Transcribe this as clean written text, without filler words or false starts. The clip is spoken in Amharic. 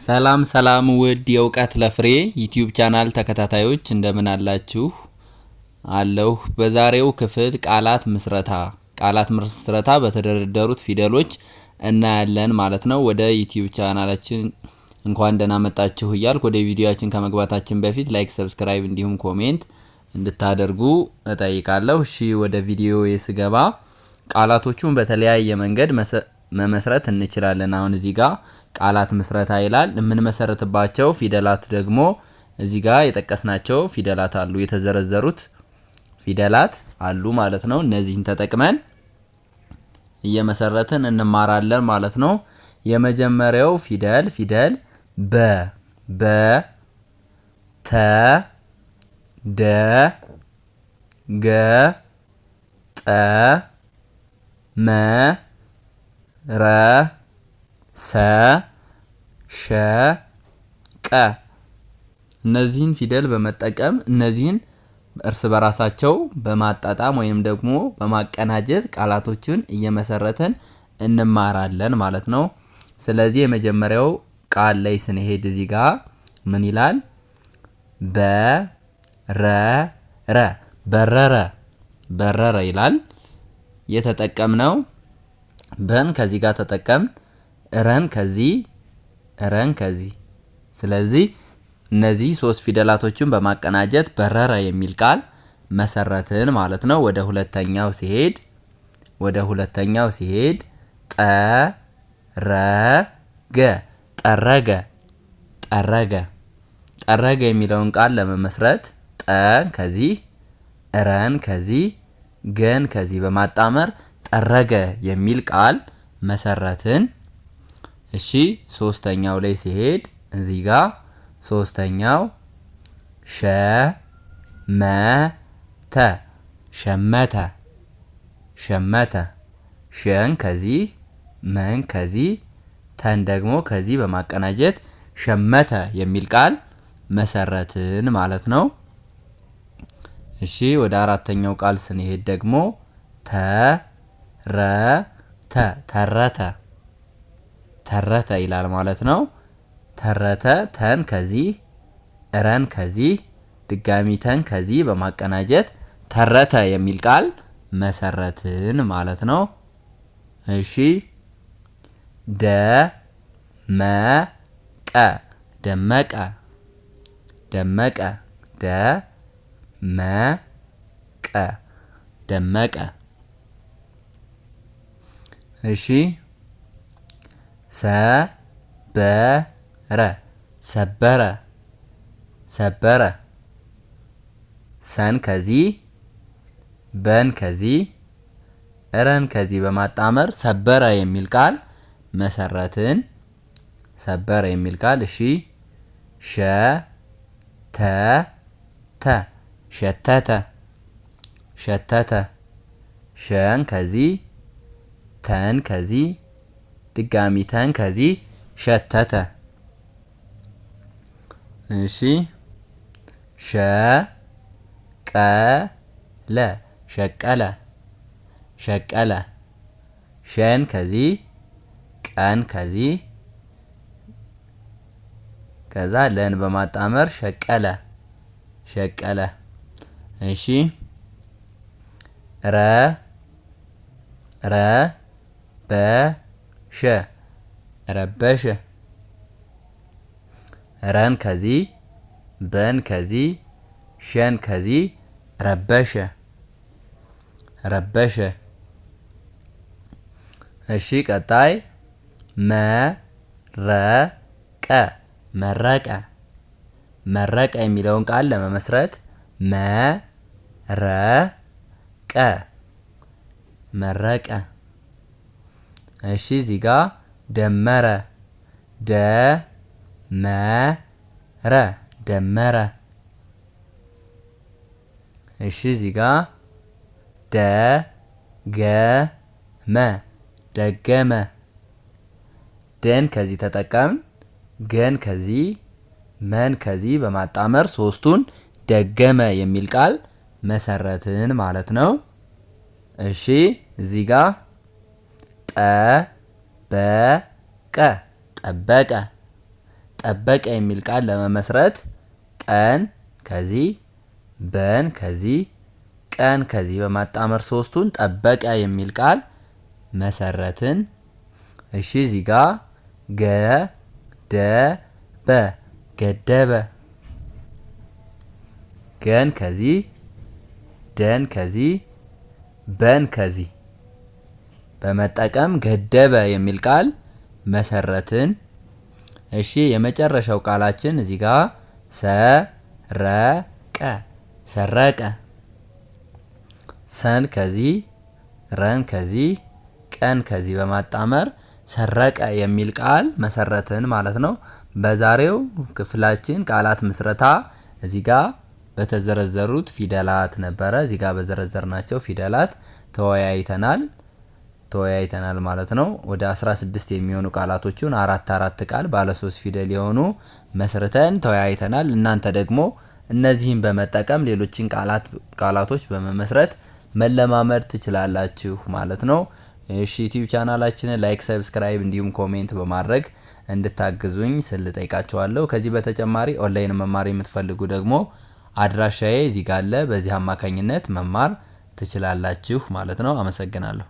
ሰላም ሰላም ውድ የእውቀት ለፍሬ ዩቲዩብ ቻናል ተከታታዮች እንደምን አላችሁ? አለሁ። በዛሬው ክፍል ቃላት ምስረታ በተደረደሩት ፊደሎች እናያለን ማለት ነው። ወደ ዩቲዩብ ቻናላችን እንኳን ደህና መጣችሁ እያልኩ ወደ ቪዲዮአችን ከመግባታችን በፊት ላይክ፣ ሰብስክራይብ እንዲሁም ኮሜንት እንድታደርጉ እጠይቃለሁ። እሺ ወደ ቪዲዮዬ ስገባ ቃላቶቹን በተለያየ መንገድ መመስረት እንችላለን። አሁን እዚህ ጋር ቃላት ምስረታ ይላል። የምንመሰርትባቸው ፊደላት ደግሞ እዚህ ጋር የጠቀስናቸው ፊደላት አሉ፣ የተዘረዘሩት ፊደላት አሉ ማለት ነው። እነዚህን ተጠቅመን እየመሰረትን እንማራለን ማለት ነው። የመጀመሪያው ፊደል በ ተ ደ ገ ጠ መ ረ ሰ ሸ ቀ። እነዚህን ፊደል በመጠቀም እነዚህን እርስ በራሳቸው በማጣጣም ወይም ደግሞ በማቀናጀት ቃላቶችን እየመሰረትን እንማራለን ማለት ነው። ስለዚህ የመጀመሪያው ቃል ላይ ስንሄድ እዚህ ጋር ምን ይላል? በረረ ይላል። የተጠቀምነው በን ከዚህ ጋር ተጠቀም፣ ረን ከዚህ። ስለዚህ እነዚህ ሶስት ፊደላቶችን በማቀናጀት በረረ የሚል ቃል መሰረትን ማለት ነው። ወደ ሁለተኛው ሲሄድ ጠረገ የሚለውን ቃል ለመመስረት ጠን ከዚህ ረን ከዚህ ገን ከዚህ በማጣመር ጠረገ የሚል ቃል መሰረትን። እሺ ሶስተኛው ላይ ሲሄድ እዚህ ጋር ሶስተኛው ሸመተ ሸን ከዚህ መን ከዚህ ተን ደግሞ ከዚህ በማቀናጀት ሸመተ የሚል ቃል መሰረትን ማለት ነው። እሺ ወደ አራተኛው ቃል ስንሄድ ደግሞ ተረተ ይላል ማለት ነው። ተረተ ተን ከዚህ ረን ከዚህ ድጋሚ ተን ከዚህ በማቀናጀት ተረተ የሚል ቃል መሰረትን ማለት ነው። እሺ ደመቀ እሺ ሰበረ ሰን ከዚህ በን ከዚህ ረን ከዚህ በማጣመር ሰበረ የሚል ቃል መሰረትን። ሰበረ የሚል ቃል። እሺ ሸተተ ሸን ከዚህ ተን ከዚህ ድጋሚ ተን ከዚህ ሸተተ። እሺ ሸቀለ ሸን ከዚህ ቀን ከዚህ ከዛ ለን በማጣመር ሸቀለ። እሺ ረበሸ ረን ከዚህ በን ከዚህ ሸን ከዚህ ረበሸ። እሺ ቀጣይ መረቀ የሚለውን ቃል ለመመስረት መረቀ። እሺ እዚህ ጋር ደመረ እሺ እዚህ ጋር ደገመ ደን ከዚህ ተጠቀምን፣ ገን ከዚህ መን ከዚህ በማጣመር ሶስቱን ደገመ የሚል ቃል መሰረትን ማለት ነው። እሺ እዚህ ጋር ጠበቀ ጠበቀ የሚል ቃል ለመመስረት ጠን ከዚህ በን ከዚህ ቀን ከዚህ በማጣመር ሶስቱን ጠበቀ የሚል ቃል መሰረትን። እሺ እዚህ ጋር ገደበ ገደበ ገን ከዚህ ደን ከዚህ በን ከዚህ በመጠቀም ገደበ የሚል ቃል መሰረትን። እሺ የመጨረሻው ቃላችን እዚህ ጋር ሰረቀ ሰረቀ ሰን ከዚህ ረን ከዚህ ቀን ከዚህ በማጣመር ሰረቀ የሚል ቃል መሰረትን ማለት ነው። በዛሬው ክፍላችን ቃላት ምስረታ እዚህ ጋር በተዘረዘሩት ፊደላት ነበረ። እዚህ ጋር በዘረዘርናቸው ፊደላት ተወያይተናል ማለት ነው። ወደ 16 የሚሆኑ ቃላቶችን አራት ቃል ባለ 3 ፊደል የሆኑ መስርተን ተወያይተናል። እናንተ ደግሞ እነዚህን በመጠቀም ሌሎችን ቃላቶች በመመስረት መለማመድ ትችላላችሁ ማለት ነው። እሺ ዩቲዩብ ቻናላችንን ላይክ፣ ሰብስክራይብ እንዲሁም ኮሜንት በማድረግ እንድታግዙኝ ስል ጠይቃችኋለሁ። ከዚህ በተጨማሪ ኦንላይን መማር የምትፈልጉ ደግሞ አድራሻዬ እዚህ ጋር አለ። በዚህ አማካኝነት መማር ትችላላችሁ ማለት ነው። አመሰግናለሁ።